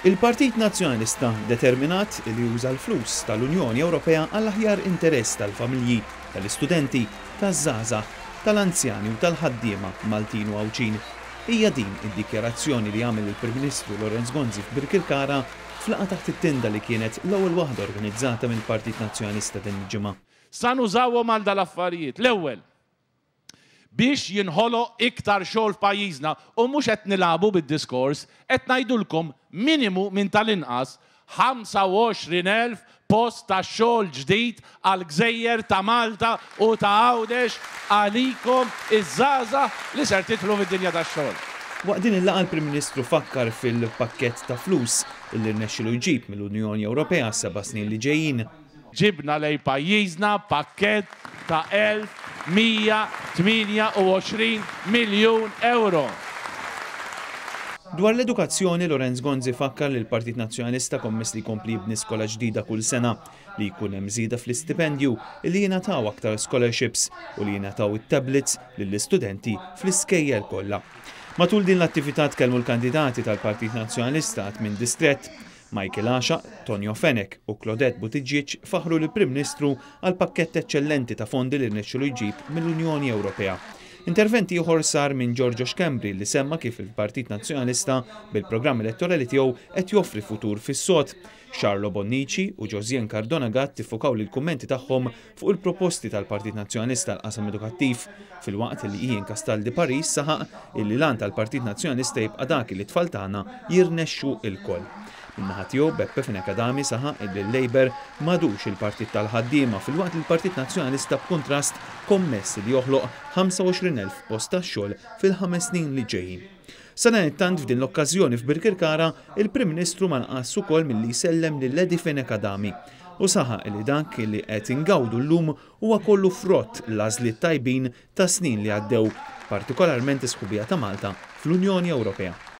Il-Partit Nazzjonalista determinat li juża l-flus tal-Unjoni Ewropea għall-aħjar interess tal-familji, tal-istudenti, taż-żgħażagħ, tal-anzjani u tal-ħaddiema Maltin u Għawdxin. Hija din id-dikjarazzjoni li għamel il-Prim Ministru Lorenz Gonzi f'Birkirkara f'laqgħa taħt it-tenda li kienet l-ewwel waħda organizzata mill-Partit Nazzjonalista din il-ġimgħa. Sa nużawhom għal dal-affarijiet. L-ewwel biex jinħoloq iktar xogħol f'pajjiżna u mhux qed nilagħbu bid-diskors, qed ngħidulkom minimu minn tal-inqas 25,000 post ta' xogħol ġdid għal gżejjer ta' Malta u ta' Għawdex għalikom iż-żgħażagħ li ser titlu fid-dinja tax-xogħol. Waqt din il-laqgħa l-Prim Ministru fakkar fil-pakkett ta' flus illi rnexxielu jġib mill-Unjoni Ewropea 7 snin li ġejjin. Ġibna lejn pajjiżna pakkett ta' 1,128 miljun euro. Dwar l-edukazzjoni, Lorenz Gonzi fakkar li l-Partit Nazzjonalista kommess li jkompli jibni skola ġdida kull sena, li jkun hemm żieda fl-istipendju, li jingħataw aktar scholarships u li jingħataw it-tablets lill-istudenti fl-iskejjel kollha. Matul din l-attività tkellmu l-kandidati tal-Partit Nazzjonalista minn distrett Michael Asha, Tonio Fenek u Claudette Buttigieg faħru l-Prim Ministru għal pakkett eċċellenti ta' fondi li rnexxielu jġib mill-Unjoni Ewropea. Interventi ieħor sar minn Giorgio Xkembri li semma kif il-Partit Nazzjonalista bil-programm elettorali tiegħu qed joffri futur fis-sod. Charlo Bonnici u Josien Cardona Gatt tiffukaw li l-kummenti tagħhom fuq il-proposti tal-Partit Nazzjonalista l-qasam edukattiv fil-waqt li Ian Castaldi Paris saħaq illi lan tal-Partit Nazzjonalista jibqa' dak li t-tfal tagħna jirnexxu il-koll. Min-naħa tiegħu Beppe Finekadami saħaq illi l-Labor m'għadux il-Partit tal-ħaddiema fil-waqt li l-Partit Nazzjonalista b'kuntrast kommess li joħloq 25,000 post tax-xogħol fil-5 snin li ġejjin. Sadan it-tant f'din l-okkażjoni f'Birkirkara, il-Prim Ministru ma nqas ukoll milli jsellem lil Ledi Finekadami u saħaq li dak li qed ingawdu llum huwa kollu frott l-għażliet tajbin ta' snin li għaddew, partikolarment is-sħubija ta' Malta fl-Unjoni Ewropea.